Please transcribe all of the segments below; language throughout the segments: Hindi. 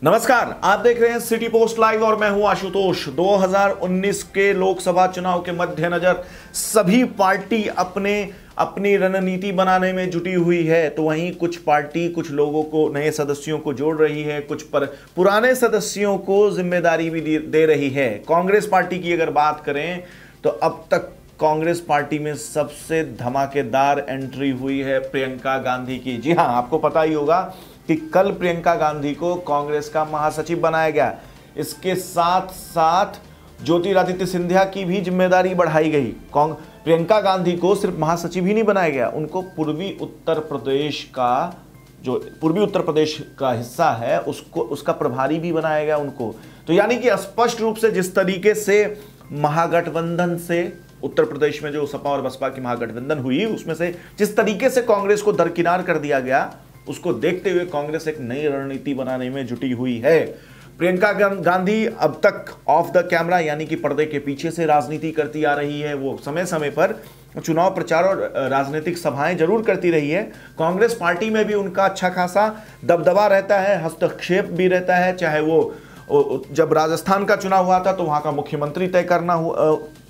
नमस्कार, आप देख रहे हैं सिटी पोस्ट लाइव और मैं हूं आशुतोष। 2019 के लोकसभा चुनाव के मद्देनजर सभी पार्टी अपनी रणनीति बनाने में जुटी हुई है। तो वहीं कुछ पार्टी कुछ लोगों को, नए सदस्यों को जोड़ रही है, कुछ पुराने सदस्यों को जिम्मेदारी भी दे रही है। कांग्रेस पार्टी की अगर बात करें तो अब तक कांग्रेस पार्टी में सबसे धमाकेदार एंट्री हुई है प्रियंका गांधी की। जी हां, आपको पता ही होगा कि कल प्रियंका गांधी को कांग्रेस का महासचिव बनाया गया। इसके साथ साथ ज्योतिरादित्य सिंधिया की भी जिम्मेदारी बढ़ाई गई। प्रियंका गांधी को सिर्फ महासचिव ही नहीं बनाया गया, उनको पूर्वी उत्तर प्रदेश का हिस्सा है उसका प्रभारी भी बनाया गया उनको। तो यानी कि स्पष्ट रूप से जिस तरीके से महागठबंधन से उत्तर प्रदेश में जो सपा और बसपा की महागठबंधन हुई, उसमें से जिस तरीके से कांग्रेस को दरकिनार कर दिया गया, उसको देखते हुए कांग्रेस एक नई रणनीति बनाने में जुटी हुई है। प्रियंका गांधी अब तक ऑफ द कैमरा यानी कि पर्दे के पीछे से राजनीति करती आ रही है। वो समय समय पर चुनाव प्रचार और राजनीतिक सभाएं जरूर करती रही है। कांग्रेस पार्टी में भी उनका अच्छा खासा दबदबा रहता है, हस्तक्षेप भी रहता है। चाहे वो जब राजस्थान का चुनाव हुआ था तो वहां का मुख्यमंत्री तय करना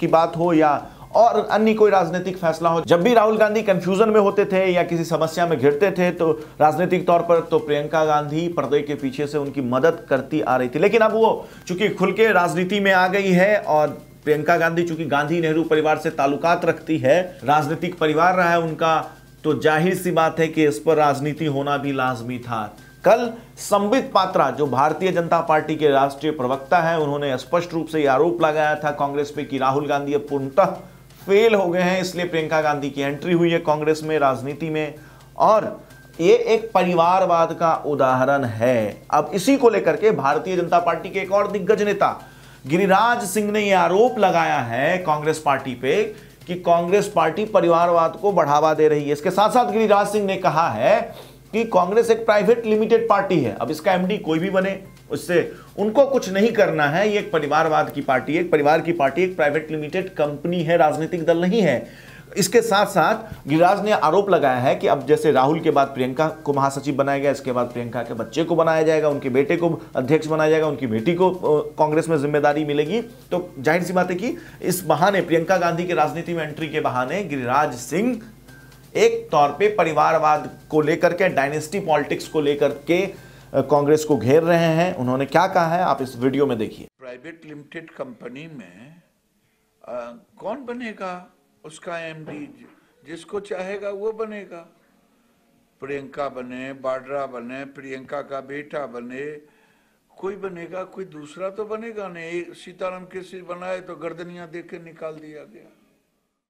की बात हो या और अन्य कोई राजनीतिक फैसला हो, जब भी राहुल गांधी कंफ्यूजन में होते थे या किसी समस्या में घिरते थे तो राजनीतिक तौर पर तो प्रियंका गांधी पर्दे के पीछे से उनकी मदद करती आ रही थी। लेकिन अब वो चूंकि खुल के राजनीति में आ गई है और प्रियंका गांधी चूंकि गांधी नेहरू परिवार से ताल्लुकात रखती है, राजनीतिक परिवार रहा है उनका, तो जाहिर सी बात है कि इस पर राजनीति होना भी लाजमी था। कल संबित पात्रा जो भारतीय जनता पार्टी के राष्ट्रीय प्रवक्ता है, उन्होंने स्पष्ट रूप से यह आरोप लगाया था कांग्रेस पे कि राहुल गांधी अब पूर्णतः फेल हो गए हैं, इसलिए प्रियंका गांधी की एंट्री हुई है कांग्रेस में, राजनीति में, और ये एक परिवारवाद का उदाहरण है। अब इसी को लेकर के भारतीय जनता पार्टी के एक और दिग्गज नेता गिरिराज सिंह ने यह आरोप लगाया है कांग्रेस पार्टी पे कि कांग्रेस पार्टी परिवारवाद को बढ़ावा दे रही है। इसके साथ साथ गिरिराज सिंह ने कहा है कि कांग्रेस एक प्राइवेट लिमिटेड पार्टी है, अब इसका एमडी कोई भी बने, उससे उनको कुछ नहीं करना है। ये एक परिवारवाद की पार्टी है, एक परिवार की पार्टी, एक प्राइवेट लिमिटेड कंपनी है, राजनीतिक दल नहीं है। इसके साथ साथ गिरिराज ने आरोप लगाया है कि अब जैसे राहुल के बाद प्रियंका को महासचिव बनाया गया, इसके बाद प्रियंका के बच्चे को बनाया जाएगा, उनके बेटे को अध्यक्ष बनाया जाएगा, उनकी बेटी को कांग्रेस में जिम्मेदारी मिलेगी। तो जाहिर सी बात है कि इस बहाने, प्रियंका गांधी की राजनीति में एंट्री के बहाने, गिरिराज सिंह एक तौर पे परिवारवाद को लेकर के, डायनेस्टी पॉलिटिक्स को लेकर के कांग्रेस को घेर रहे हैं। उन्होंने क्या कहा है, आप इस वीडियो में देखिए। प्राइवेट लिमिटेड कंपनी में कौन बनेगा उसका एमडी? जिसको चाहेगा वो बनेगा। प्रियंका बने, बाड्रा बने, प्रियंका का बेटा बने, कोई बनेगा, कोई दूसरा तो बनेगा नहीं। सीताराम केसरी बनाए तो गर्दनियां देख के निकाल दिया गया।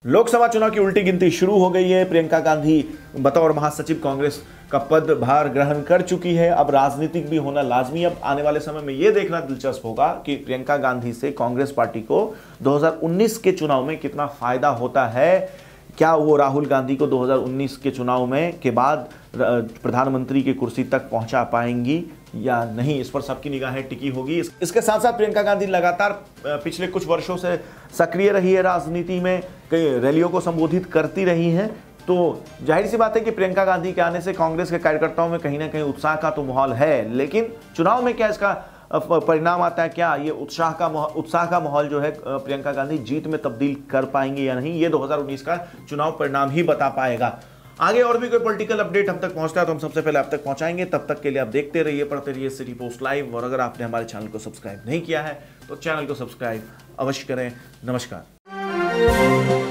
लोकसभा चुनाव की उल्टी गिनती शुरू हो गई है। प्रियंका गांधी बतौर महासचिव कांग्रेस का पदभार ग्रहण कर चुकी है। अब राजनीतिक भी होना लाजमी। अब आने वाले समय में यह देखना दिलचस्प होगा कि प्रियंका गांधी से कांग्रेस पार्टी को 2019 के चुनाव में कितना फायदा होता है। क्या वो राहुल गांधी को 2019 के चुनाव में के बाद प्रधानमंत्री की कुर्सी तक पहुंचा पाएंगी या नहीं, इस पर सबकी निगाहें टिकी होगी। इसके साथ साथ प्रियंका गांधी लगातार पिछले कुछ वर्षों से सक्रिय रही है राजनीति में, कई रैलियों को संबोधित करती रही हैं। तो जाहिर सी बात है कि प्रियंका गांधी के आने से कांग्रेस के कार्यकर्ताओं में कहीं ना कहीं उत्साह का तो माहौल है, लेकिन चुनाव में क्या इसका परिणाम आता है, क्या ये उत्साह का माहौल जो है प्रियंका गांधी जीत में तब्दील कर पाएंगे या नहीं, ये 2019 का चुनाव परिणाम ही बता पाएगा। आगे और भी कोई पॉलिटिकल अपडेट हम तक पहुंचता है तो हम सबसे पहले आप तक पहुंचाएंगे। तब तक के लिए आप देखते रहिए, पढ़ते रहिए सिटी पोस्ट लाइव। और अगर आपने हमारे चैनल को सब्सक्राइब नहीं किया है तो चैनल को सब्सक्राइब अवश्य करें। नमस्कार।